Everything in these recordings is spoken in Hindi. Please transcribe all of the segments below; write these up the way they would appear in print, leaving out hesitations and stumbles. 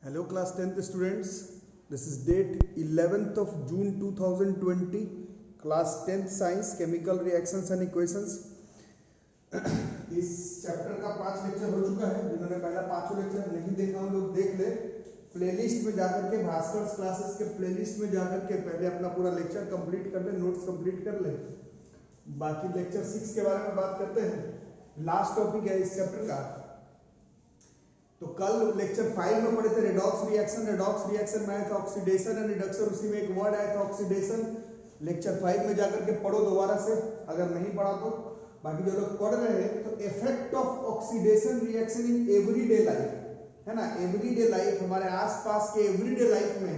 Hello class 10th students, this is date 11th of June 2020, class 10th science chemical reactions and equations। इस चैप्टर का 5 लेक्चर हो चुका है। जिन्होंने पहला 5 लेक्चर नहीं देखा उन लोग देख ले, प्लेलिस्ट में जाकर के भास्कर क्लासेस के प्लेलिस्ट में जाकर के पहले अपना पूरा लेक्चर कंप्लीट कर ले, नोट्स कंप्लीट कर ले। बाकी लेक्चर 6 के बारे में बात करते हैं, लास्ट टॉपिक है इस चैप्टर का। तो कल लेक्चर 5 में पढ़े थे रेडॉक्स रिएक्शन में आया था ऑक्सीडेशन एंड रिडक्शन, उसी में एक वर्ड आया था ऑक्सीडेशन। लेक्चर 5 में जाकर के पढ़ो दोबारा से अगर नहीं पढ़ा तो। बाकी जो लोग पढ़ रहे हैं तो effect of oxidation reaction in everyday life है ना, एवरीडे लाइफ हमारे आसपास के एवरीडे लाइफ में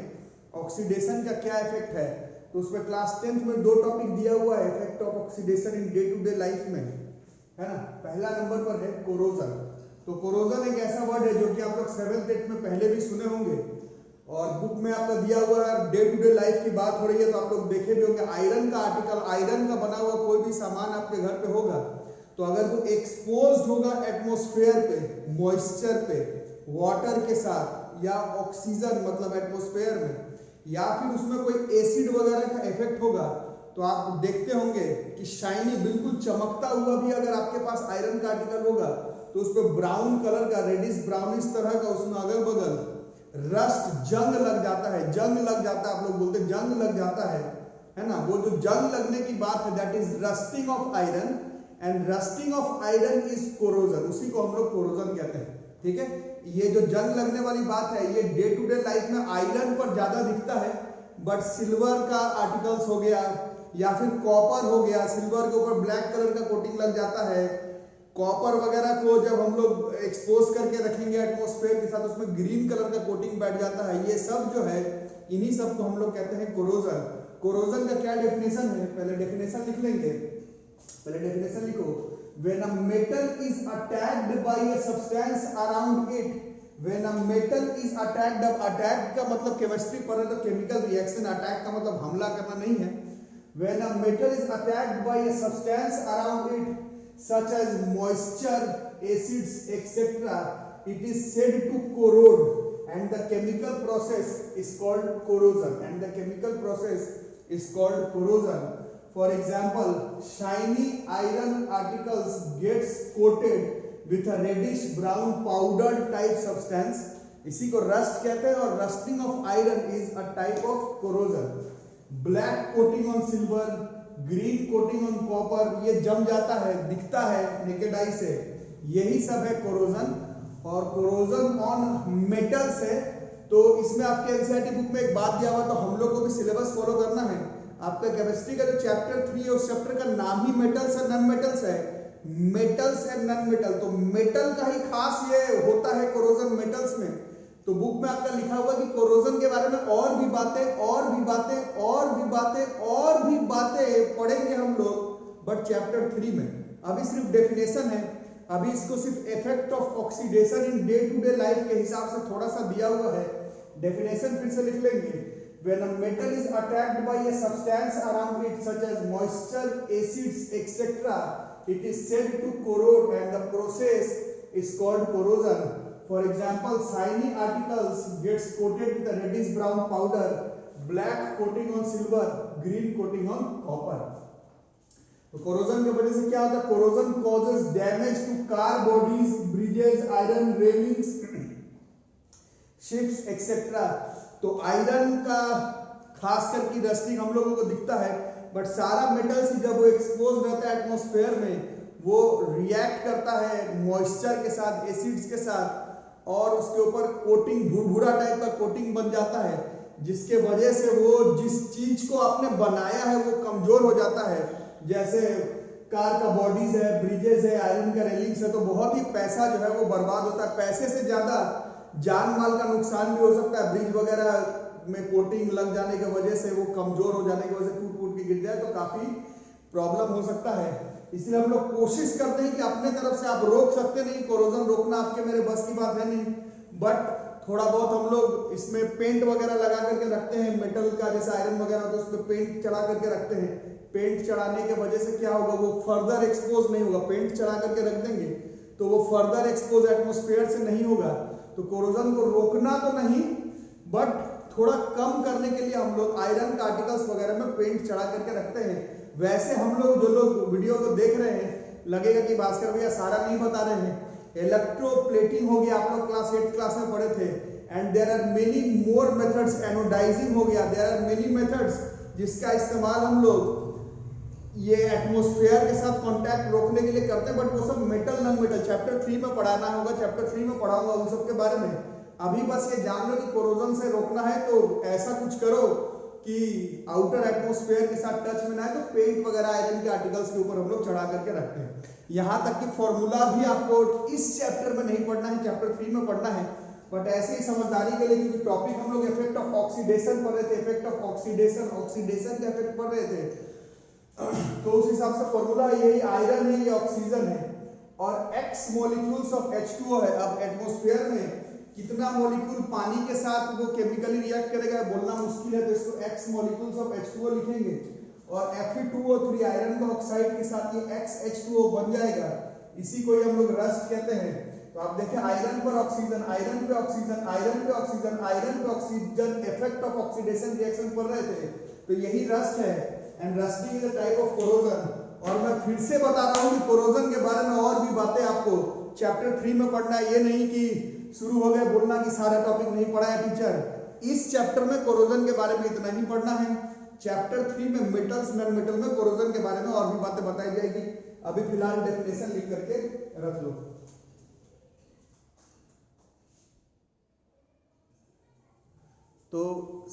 ऑक्सीडेशन का क्या इफेक्ट है। तो उसमें क्लास 10th में 2 टॉपिक दिया हुआ है effect of oxidation in day to day life में, है ना। पहला नंबर पर है कोरोजन। तो कोरोजन एक ऐसा वर्ड है जो कि आप लोग 7th 8th में पहले भी सुने होंगे और बुक में आपका दिया हुआ है। डे टू डे लाइफ की बात हो रही है तो आप लोग देखे भी होंगे आयरन का आर्टिकल, आयरन का बना हुआ कोई भी सामान आपके घर पे होगा तो अगर वो एक्सपोज्ड होगा एटमॉस्फेयर पे, मॉइस्चर पे, वाटर के साथ या ऑक्सीजन मतलब एटमॉस्फेयर में, या फिर उसमें कोई एसिड वगैरह का इफेक्ट होगा तो आप देखते होंगे कि शाइनी बिल्कुल चमकता हुआ भी अगर आपके पास आयरन का आर्टिकल होगा तो उस पर ब्राउन कलर का, रेडिश ब्राउनिश तरह का उसमें अगल बगल रस्ट, जंग लग जाता है। जंग लग जाता है, आप लोग बोलते हैं जंग लग जाता है ना। वो जो जंग लगने की बात है that is rusting of iron, and rusting of iron is corrosion. उसी को हम लोग कोरोजन कहते हैं, ठीक है। ये जो जंग लगने वाली बात है ये डे टू डे लाइफ में आयरन पर ज्यादा दिखता है, बट सिल्वर का आर्टिकल्स हो गया या फिर कॉपर हो गया, सिल्वर के ऊपर ब्लैक कलर का कोटिंग लग जाता है। कॉपर वगैरह को जब हम लोग एक्सपोज करके रखेंगे एटमॉस्फेयर के साथ उसमें ग्रीन कलर का कोटिंग बैठ जाता है। ये सब जो है इन्हीं सब को हम लोग कहते हैं कोरोजन। कोरोजन का क्या डेफिनेशन है, पहले डेफिनेशन लिख लेंगे। पहले डेफिनेशन लिखो, when a metal is attacked by a substance around it, when a metal is attacked. अब अटैक का मतलब केमिस्ट्री पर है तो केमिकल रिएक्शन, अटैक का मतलब हमला करना नहीं है। When a metal is attacked by a substance around it such as moisture, acids, etc., it is said to corrode and the chemical process is called corrosion, and the chemical process is called corrosion. For example, shiny iron articles gets coated with a reddish brown powdered type substance, इसी को rust कहते हैं, और rusting of iron is a type of corrosion. Black coating on silver, green coating on copper, ये जम जाता है, दिखता है नेकेड आई से, यही सब है कोरोजन। और कोरोजन ऑन मेटल्स है तो इसमें आपके एनसीईआरटी बुक में एक बात दिया हुआ तो हम लोग को भी सिलेबस फॉलो करना है। आपका केमिस्ट्री का जो चैप्टर 3 है उस चैप्टर का नाम ही मेटल्स एंड नॉन मेटल्स है, मेटल्स एंड नॉन मेटल। तो मेटल का ही खास ये होता है कोरोजन मेटल्स में। तो बुक में आपका लिखा हुआ कि कोरोजन के बारे में और भी बातें पढ़ेंगे हम लोग, बट चैप्टर 3 में। अभी सिर्फ डेफिनेशन है, अभी इसको सिर्फ effect of oxidation in day to day life के हिसाब से थोड़ा सा दिया हुआ है। डेफिनेशन फिर से लिख लेंगे, when a metal is attacked by a substance around it such as moisture, acids etcetera, it is said to corrode and the process is called corrosion. For example, shiny articles gets coated with a reddish brown powder, black coating on silver, green coating on copper. तो कोरोजन की वजह से क्या होता है, corrosion causes damage to car bodies, bridges, iron railings, ships etc. तो आयरन का खास करके रस्टिंग हम लोगों को दिखता है, बट सारा मेटल्स जब वो एक्सपोज रहता है एटमॉस्फेयर में वो रिएक्ट करता है मॉइस्चर के साथ, एसिड्स के साथ, और उसके ऊपर कोटिंग, भूरा टाइप का कोटिंग बन जाता है, जिसके वजह से वो जिस चीज को आपने बनाया है वो कमजोर हो जाता है। जैसे कार का बॉडीज है, ब्रिजेस है, आयरन का रेलिंग्स है, तो बहुत ही पैसा जो है वो बर्बाद होता है। पैसे से ज्यादा जान माल का नुकसान भी हो सकता है। ब्रिज वगैरह में कोटिंग लग जाने की वजह से वो कमजोर हो जाने की वजह से टूट के गिर जाए तो काफी प्रॉब्लम हो सकता है। इसलिए हम लोग कोशिश करते हैं कि अपने तरफ से, आप रोक सकते नहीं, कोरोजन रोकना आपके मेरे बस की बात है नहीं, बट थोड़ा बहुत हम लोग इसमें पेंट वगैरह लगा करके रखते हैं मेटल का, जैसे आयरन वगैरह तो उसमें पेंट चढ़ा करके रखते हैं। पेंट चढ़ाने की वजह से क्या होगा, वो फर्दर एक्सपोज नहीं होगा। पेंट चढ़ा करके रख देंगे तो वो फर्दर एक्सपोज एटमॉस्फेयर से नहीं होगा, तो तो कोरोजन को रोकना तो नहीं, बट थोड़ा कम करने के लिए हम लोग आयरन का आर्टिकल्स वगैरह में पेंट चढ़ा करके रखते हैं। वैसे हम लोग जो लोग वीडियो को देख रहे हैं लगेगा कि भास्कर भैया सारा नहीं बता रहे हैं। इलेक्ट्रोप्लेटिंग हो गया, आप लोग क्लास 8 क्लास में पढ़े थे, and there are many more methods. Anodizing हो गया, देयर आर मेनी मेथड्स जिसका इस्तेमाल हम लोग ये एटमॉस्फेयर के साथ कांटेक्ट रोकने के लिए करते हैं, बट वो सब मेटल नॉन मेटल चैप्टर 3 में पढ़ाना होगा, चैप्टर 3 में पढ़ाऊंगा उन सब के बारे में। अभी बस ये जान लो कि कोरोजन से रोकना है तो ऐसा कुछ करो कि आउटर एटमॉस्फेयर के साथ टच में ना है, तो पेंट वगैरह आयरन के आर्टिकल्स के ऊपर हम लोग चढ़ा करके रखते हैं। यहाँ तक कि फॉर्मूला भी आपको इस चैप्टर में नहीं पढ़ना है, चैप्टर 3 में पढ़ना है, बट ऐसे ही समझदारी के लिए, क्योंकि टॉपिक हम लोग इफेक्ट ऑफ ऑक्सीडेशन पढ़ रहे थे, इफेक्ट ऑफ ऑक्सीडेशन, ऑक्सीडेशन के इफेक्ट पढ़ रहे थे, तो उस हिसाब से फॉर्मूला यही आयरन है, ये ऑक्सीजन है, और X मॉलिक्यूल्स ऑफ H2O है। अब एटमॉस्फेयर में कितना मॉलिक्यूल पानी के साथ वो केमिकली रिएक्ट करेगा बोलना मुश्किल है, तो इसको X मॉलिक्यूल्स ऑफ H2O लिखेंगे, और Fe2O3 आयरन का ऑक्साइड के साथ ये XH2O बन जाएगा, इसी को हम लोग रस्ट कहते हैं। तो आप देखें आयरन पर ऑक्सीजन, आयरन पे ऑक्सीजन, आयरन पे ऑक्सीजन, आयरन पे oxygen, effect of oxidation reaction पढ़ रहे थे, तो यही रस्ट है, and rusting is a type of corrosion. और मैं फिर से बता रहा हूँ कि कोरोजन के बारे में और भी बातें आपको चैप्टर 3 में पढ़ना है, ये नहीं कि शुरू हो गए बोलना कि सारा टॉपिक नहीं पढ़ा है टीचर। इस चैप्टर में कोरोजन के बारे में इतना ही पढ़ना है, चैप्टर 3 में मेटल्स नॉन मेटल में कोरोजन के बारे में और भी बातें बताई जाएगी। अभी फिलहाल डेफिनेशन लिख करके रख लो। तो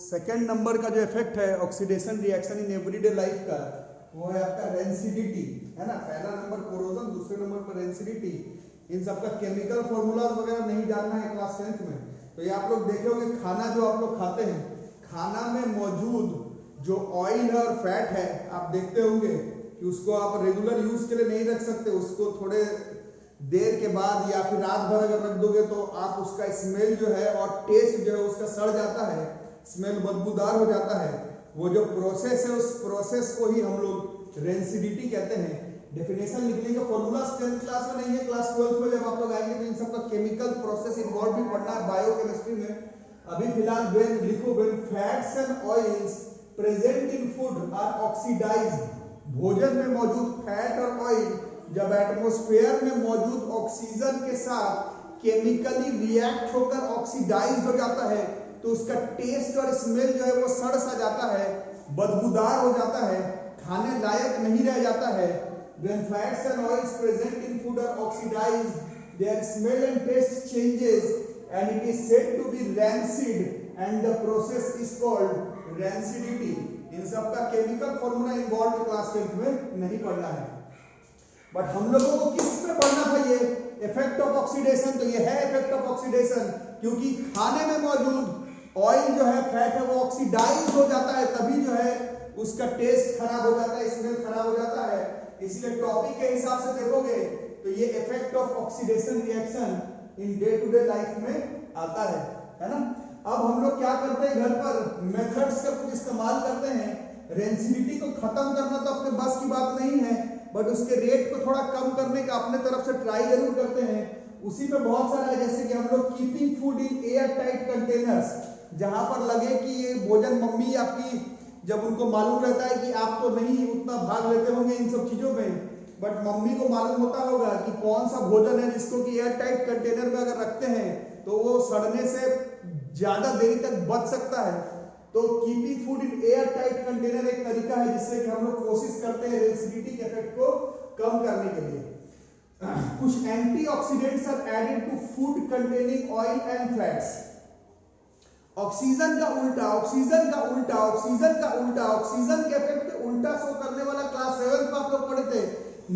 सेकंड नंबर का जो इफेक्ट है oxidation reaction in everyday life का, वो है आपका रेंसिडिटी, है ना। पहला नंबर कोरोजन, दूसरे नंबर पर रेंसिडिटी। इन सबका केमिकल फॉर्मूलाज वगैरह नहीं जानना है क्लास 10th में, तो ये आप लोग देखे होंगे खाना जो आप लोग खाते हैं, खाना में मौजूद जो ऑयल है और फैट है, आप देखते होंगे कि उसको आप रेगुलर यूज के लिए नहीं रख सकते, उसको थोड़े देर के बाद या फिर रात भर अगर रख दोगे तो आप उसका स्मेल जो है और टेस्ट जो है उसका सड़ जाता है, स्मेल बदबूदार हो जाता है। वो जो प्रोसेस है उस प्रोसेस को ही हम लोग रेंसिडिटी कहते हैं। डेफिनेशन लिख लेंगे, फॉर्मूला 10th क्लास में नहीं है, क्लास 12th में जब आप लोग आएंगे तो इन सबका केमिकल प्रोसेस इन्वॉल्व भी पढ़ना है बायोकेमिस्ट्री में। अभी फिलहाल व्हेन लिखो, when fats and oils present in food are oxidized, भोजन में मौजूद फैट और ऑयल जब एटमॉस्फेयर में मौजूद ऑक्सीजन के साथ केमिकली रिएक्ट होकर ऑक्सीडाइज हो जाता है, तो उसका टेस्ट और स्मेल जो है वो सड़ सा जाता है, बदबूदार हो जाता है, खाने लायक नहीं रह जाता है। When fats and oils present in food are oxidized, their smell and taste changes, and it is said to be rancid, and the process is called rancidity. इन सब का chemical formula involve class 10th में नहीं पढ़ना है, बट हम लोगों को किस पे पढ़ना था, ये इफेक्ट ऑफ ऑक्सीडेशन। तो ये है इफेक्ट ऑफ ऑक्सीडेशन, क्योंकि खाने में मौजूद ऑयल जो है, फैट है, वो ऑक्सीडाइज हो जाता है, तभी जो है उसका टेस्ट खराब हो जाता है, स्मेल खराब हो जाता है। इसलिए टॉपिक के हिसाब से देखोगे तो ये effect of oxidation reaction in day to day life में आता है ना। अब हम लोग क्या करते हैं, घर पर मेथड्स का कुछ इस्तेमाल करते हैं। रेंसिडिटी को खत्म करना तो अपने बस की बात नहीं है, बट उसके रेट को थोड़ा कम करने का अपने तरफ से ट्राई जरूर करते हैं। उसी में बहुत सारा है, जैसे कि हम लोग keeping food in air tight containers, जहां पर लगे कि ये भोजन मम्मी आपकी, जब उनको मालूम रहता है कि आप तो नहीं उतना भाग लेते होंगे इन सब चीजों में, बट मम्मी को मालूम होता होगा कि कौन सा भोजन है जिसको कि एयर टाइट कंटेनर में अगर रखते हैं तो वो सड़ने से ज्यादा देरी तक बच सकता है। तो keeping food in air tight container एक तरीका है जिससे कि हम लोग कोशिश करते हैं रेंसिडिटी के इफेक्ट को कम करने के लिए। कुछ antioxidants are added to food containing oil and fats. Oxygen का उल्टा, ऑक्सीजन का उल्टा, ऑक्सीजन का उल्टा, ऑक्सीजन के इफेक्ट के उल्टा शो करने वाला क्लास 7 में आप लोग पढ़े थे,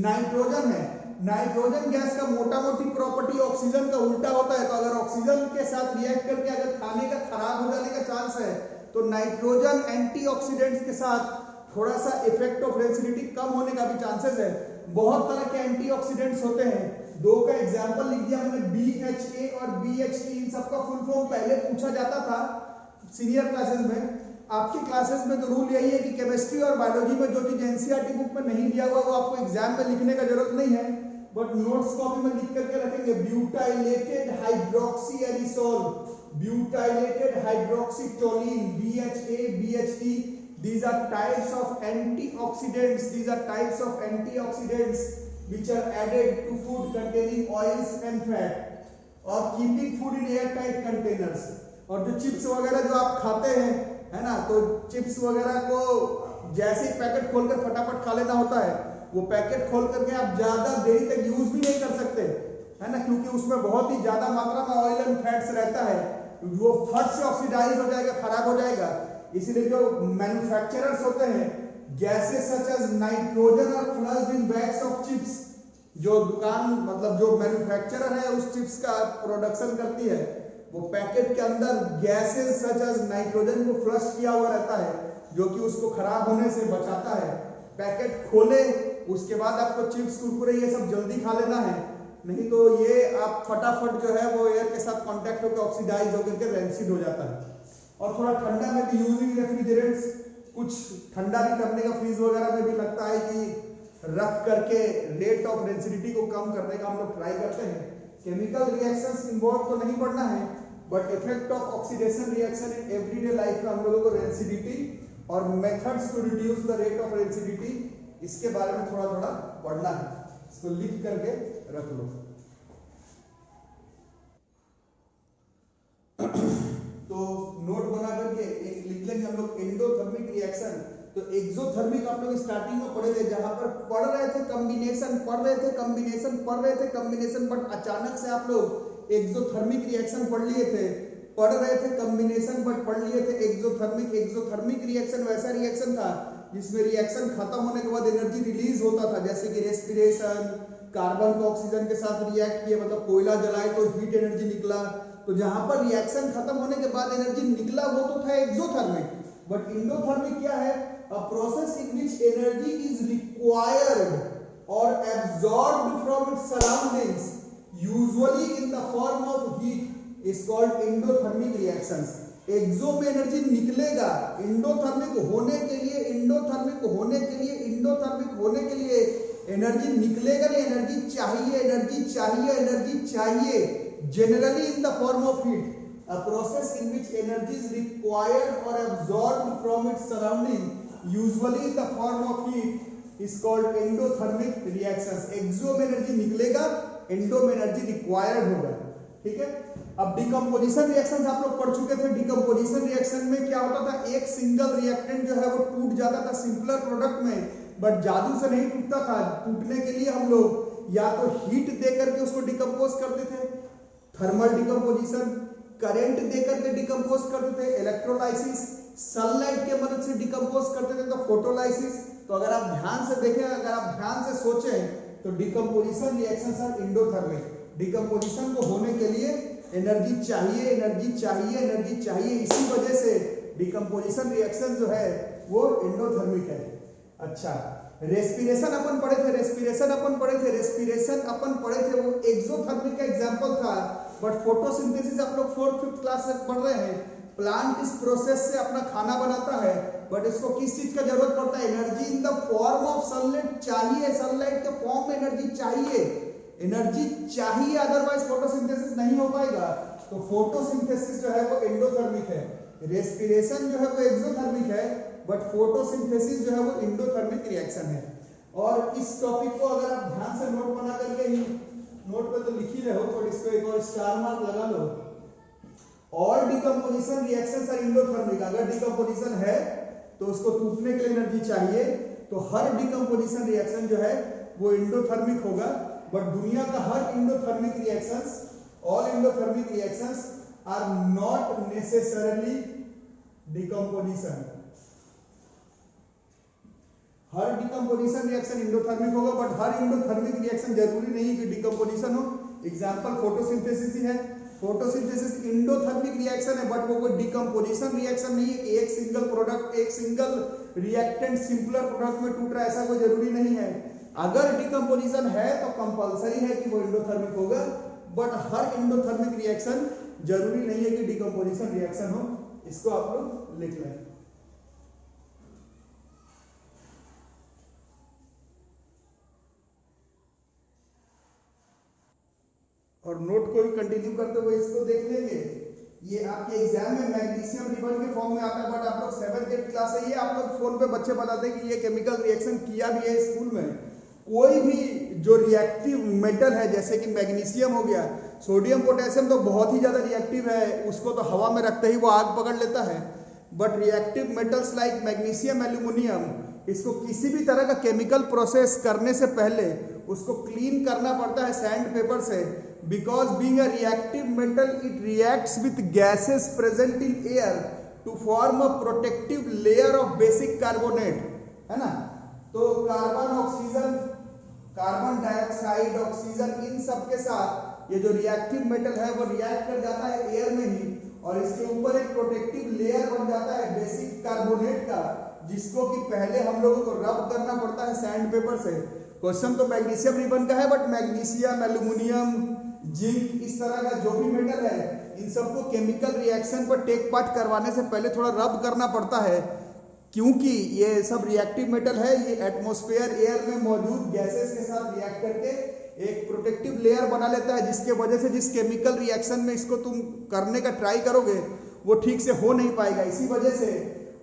नाइट्रोजन है। नाइट्रोजन गैस का मोटा मोटी प्रॉपर्टी ऑक्सीजन का उल्टा होता है, तो अगर ऑक्सीजन के साथ रिएक्ट करके अगर खाने का खराब हो जाने का चांस है, तो नाइट्रोजन एंटीऑक्सीडेंट्स के साथ थोड़ा सा इफेक्ट ऑफ रेंसिडिटी कम होने का भी चांसेस है। बहुत तरह के एंटीऑक्सीडेंट्स होते हैं, दो का एग्जांपल लिख दिया मैंने, BHA और BHT। इन सबका फुल फॉर्म पहले पूछा जाता था सीनियर क्लासेस में। आपकी क्लासेस में तो रूल यही है कि केमिस्ट्री और बायोलॉजी में जो चीज एनसीईआरटी बुक में नहीं दिया हुआ वो आपको एग्जाम में लिखने का जरूरत नहीं है, बट नोट्स कॉपी में लिख करके रखेंगे butylated hydroxy anisole, butylated hydroxytoluene, BHA, BHT. These are types of antioxidants. These are types of antioxidants which are added to food containing oils and fat or keeping food in airtight containers. और जो चिप्स वगैरह जो आप खाते हैं, है ना, तो चिप्स वगैरह को जैसे ही पैकेट खोलकर फटाफट खा लेना होता है, वो पैकेट खोल करके आप ज्यादा देरी तक यूज भी नहीं कर सकते, है ना, क्योंकि उसमें बहुत ही ज्यादा मात्रा में ऑयल एंड फैट्स रहता है, वो फट से ऑक्सीडाइज हो जाएगा, खराब हो जाएगा। इसलिए जो मैन्युफैक्चरर्स होते हैं, गैसेस सच एज नाइट्रोजन और flushed in bags of chips, जो दुकान मतलब जो मैन्युफैक्चरर है उस चिप्स का प्रोडक्शन करती है, वो पैकेट के अंदर गैसेस सच एज नाइट्रोजन को फ्लश किया हुआ रहता है, जो कि उसको खराब होने से बचाता है। पैकेट खोले उसके बाद आपको चिप्स कुरकुरे ये सब जल्दी खा लेना है, नहीं तो ये आप फटाफट जो है वो एयर के साथ कांटेक्ट होकर ऑक्सीडाइज होकर के रेंसिड हो जाता है। और थोड़ा ठंडा में भी यूजिंग रेफ्रिजरेंट्स, कुछ ठंडा भी करने का फ्रीज वगैरह में भी लगता है कि रख करके रेट ऑफ रेंसिडिटी को कम करने का हम लोग ट्राई करते हैं। केमिकल रिएक्शंस इन्वॉल्व तो नहीं पढ़ना है, but effect of oxidation reaction in everyday life में हम लोगों को रेंसिडिटी और methods to reduce the rate of rancidity, इसके बारे में थोड़ा थोड़ा पढ़ना है। इसको लिख करके रख लो। तो नोट बना करके एक लिख लेंगे हम लोग एंडोथर्मिक रिएक्शन। तो एक्सोथर्मिक आप लोग स्टार्टिंग में पढ़े थे, जहां पर पढ़ रहे थे कॉम्बिनेशन, बट अचानक से आप लोग एक्सोथर्मिक रिएक्शन पढ़ लिए थे, पढ़ रहे थे कॉम्बिनेशन बट पढ़ लिए थे एक्सोथर्मिक। एक्सोथर्मिक रिएक्शन वैसा रिएक्शन था जिसमें रिएक्शन खत्म होने के बाद एनर्जी रिलीज होता था, जैसे कि रेस्पिरेशन, कार्बन को ऑक्सीजन के साथ रिएक्ट किए, मतलब कोयला जलाए तो हीट एनर्जी निकला। तो जहां पर रिएक्शन खत्म होने के बाद एनर्जी निकला वो तो था एक्सोथर्मिक। बट इंडोथर्मिक क्या है? A process in which energy is required or absorbed from its surroundings usually in the form of heat is called endothermic reactions. Exo में एनर्जी निकलेगा, इंडोथर्मिक होने के लिए एनर्जी निकलेगा नहीं, एनर्जी चाहिए generally in the form of heat. A process in which energy is required or absorbed from its surrounding, usually in the form of heat, is called endothermic reactions. एक्सो में एनर्जी निकलेगा, एंडो में एनर्जी रिक्वायर्ड होगा। ठीक है, अब डिकम्पोजिशन रिएक्शन आप लोग पढ़ चुके थे। डिकम्पोजिशन रिएक्शन में क्या होता था, एक सिंगल रिएक्टेंट जो है वो टूट जाता था सिंपलर प्रोडक्ट में, बट जादू से नहीं टूटता था। टूटने के लिए हम लोग या तो हीट दे करके उसको डिकम्पोज करते थे, थर्मल डिकम्पोजिशन, करंट देकर के डिकम्पोज करते थे, इलेक्ट्रोलाइसिस, सनलाइट के मदद से डिकम्पोज करते थे, तो फोटोलाइसिस। तो अगर आप ध्यान से देखें, अगर आप ध्यान से सोचें, तो decomposition reactions are endothermic. Decomposition को होने के लिए एनर्जी चाहिए, इसी वजह से डिकम्पोजिशन रिएक्शन जो है वो इंडोथर्मिक है। अच्छा, रेस्पिरेशन अपन पढ़े थे, वो एक्सोथर्मिक का एग्जांपल था। बट फोटोसिंथेसिस आप लोग 4th 5th क्लास से पढ़ रहे हैं। प्लांट इस प्रोसेस से अपना खाना बनाता है, बट इसको किस चीज का जरूरत पड़ता है? Energy in the form of sunlight चाहिए, सनलाइट के फॉर्म में एनर्जी चाहिए, अदरवाइज फोटोसिंथेसिस नहीं हो पाएगा। तो फोटोसिंथेसिस जो है वो एंडोथर्मिक है, रेस्पिरेशन जो है वो एक्सोथर्मिक है, बट फोटोसिंथेसिस जो है वो इंडोथर्मिक रिएक्शन है। और इस टॉपिक को अगर आप ध्यान से नोट बना करके ही, नोट पे तो लिख ही रहे हो, तो इसको एक और स्टार मार्क लगा लो। All decomposition reactions are endothermic. अगर डिकम्पोजिशन है तो उसको टूटने के लिए एनर्जी चाहिए, तो हर डिकम्पोजिशन रिएक्शन जो है वो इंडोथर्मिक होगा। बट दुनिया का हर endothermic reactions, all endothermic reactions are not necessarily decomposition. हर डिकम्पोजिशन रिएक्शन इंडोथर्मिक होगा, बट हर इंडोथर्मिक रिएक्शन जरूरी नहीं कि डिकम्पोजिशन हो। एग्जांपल फोटोसिंथेसिस ही है। फोटोसिंथेसिस इंडोथर्मिक रिएक्शन है, बट वो कोई डिकम्पोजिशन रिएक्शन नहीं है। एक सिंगल प्रोडक्ट, एक सिंगल रिएक्टेंट सिंपलर प्रोडक्ट में टूट रहा है, ऐसा कोई जरूरी नहीं है। अगर डिकम्पोजिशन है तो कंपलसरी है कि वो इंडोथर्मिक होगा, बट हर इंडोथर्मिक रिएक्शन जरूरी नहीं है कि डिकम्पोजिशन रिएक्शन हो। इसको आप लोग लिख लें। और नोट को भी कंटिन्यू करते हुए इसको देख लेंगे। ये आपके एग्जाम में मैग्नीशियम रिबन के फॉर्म में आता है, बट आप लोग 7th 8th क्लास है, ये आप लोग फोन पे बच्चे बताते हैं कि ये केमिकल रिएक्शन किया भी है स्कूल में। कोई भी जो रिएक्टिव मेटल है जैसे कि मैग्नीशियम हो गया, सोडियम पोटेशियम तो बहुत ही ज़्यादा रिएक्टिव है, उसको तो हवा में रखते ही वो आग पकड़ लेता है। But reactive metals like magnesium, aluminium, इसको किसी भी तरह का केमिकल प्रोसेस करने से पहले उसको क्लीन करना पड़ता है सैंड पेपर से, because being a reactive metal it reacts with gases present in air to form a protective layer of basic carbonate, है ना। तो carbon, oxygen, carbon dioxide, oxygen, इन सब के साथ ये जो रिएक्टिव मेटल है वो रिएक्ट कर जाता है एयर में ही, और इसके ऊपर एक प्रोटेक्टिव लेयर बन जाता है बेसिक कार्बोनेट का, जिसको कि पहले हम लोगों को रब करना पड़ता है सैंड पेपर से। क्वेश्चन तो मैग्नीशियम रिबन का है, बट मैग्नीशियम, एल्यूमिनियम, जिंक, इस तरह का जो भी मेटल है इन सबको केमिकल रिएक्शन पर टेक पार्ट करवाने से पहले थोड़ा रब करना पड़ता है, क्योंकि ये सब रिएक्टिव मेटल है, ये एटमॉस्फेयर एयर में मौजूद गैसेस के साथ रिएक्ट करके एक प्रोटेक्टिव लेयर बना लेता है, जिसके वजह से जिस केमिकल रिएक्शन में इसको तुम करने का ट्राई करोगे वो ठीक से हो नहीं पाएगा। इसी वजह से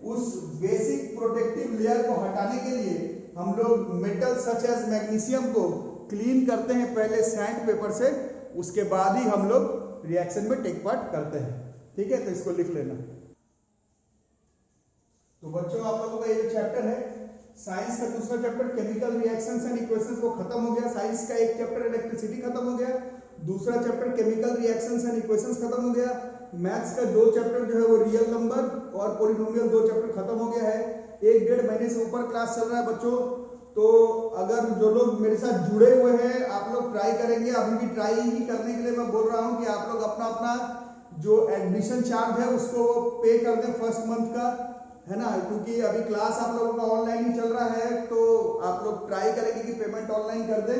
उस बेसिक प्रोटेक्टिव लेयर को हटाने के लिए हम लोग मेटल सच एज मैग्नीशियम को क्लीन करते हैं पहले सैंड पेपर से, उसके बाद ही हम लोग रिएक्शन में टेक पार्ट करते हैं। ठीक है, तो इसको लिख लेना। तो बच्चों आप लोगों का ये जो चैप्टर है साइंस का दूसरा chapter chemical reactions and equations वो खत्म हो गया। साइंस का एक चैप्टर इलेक्ट्रिसिटी खत्म हो गया, दूसरा chapter chemical reactions and equations खत्म हो गया। मैथ्स का 2 चैप्टर जो है वो रियल नंबर और पॉलिनोमियल 2 चैप्टर खत्म हो गया है। 1-1.5 महीने से ऊपर क्लास चल रहा है बच्चों। तो अगर जो लोग मेरे साथ जुड़े हुए हैं आप लोग ट्राई करेंगे, अभी भी ट्राई ही करने के लिए मैं बोल रहा हूँ कि आप लोग अपना अपना जो एडमिशन चार्ज है उसको पे कर दें फर्स्ट मंथ का, है ना, क्योंकि अभी क्लास आप लोगों का ऑनलाइन ही चल रहा है। तो आप लोग ट्राई करेंगे कि पेमेंट ऑनलाइन कर दें,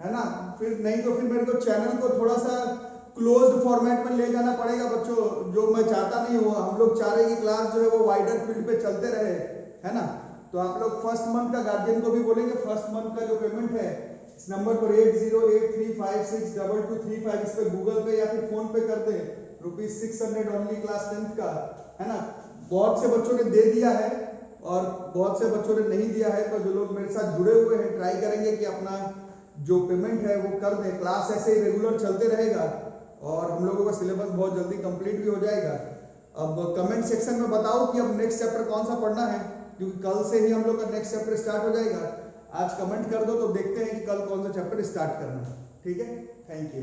है ना। फिर नहीं तो फिर मेरे को चैनल को थोड़ा सा क्लोज्ड फॉर्मेट में ले जाना पड़ेगा बच्चों, जो मैं चाहता नहीं हूँ। हम लोग चाह रहे हैं कि क्लास जो है वो वाइडर फील्ड पे चलते रहे, है ना। तो आप लोग फर्स्ट मंथ का गार्जियन को भी बोलेंगे फर्स्ट मंथ का जो पेमेंट है इस नंबर पर 8083562235 इस पे गूगल पे या फिर फोन पे कर दे, ₹600 ओनली क्लास 10th का, है ना। बहुत से बच्चों ने दे दिया है और बहुत से बच्चों ने नहीं दिया है। तो जो लोग मेरे साथ जुड़े हुए हैं ट्राई करेंगे कि अपना जो पेमेंट है वो कर दें। क्लास ऐसे ही रेगुलर चलते रहेगा और हम लोगों का सिलेबस बहुत जल्दी कंप्लीट भी हो जाएगा। अब कमेंट सेक्शन में बताओ कि अब नेक्स्ट चैप्टर कौन सा पढ़ना है, क्योंकि कल से ही हम लोग का नेक्स्ट चैप्टर स्टार्ट हो जाएगा। आज कमेंट कर दो तो देखते हैं कि कल कौन सा चैप्टर स्टार्ट करना है। ठीक है, थैंक यू।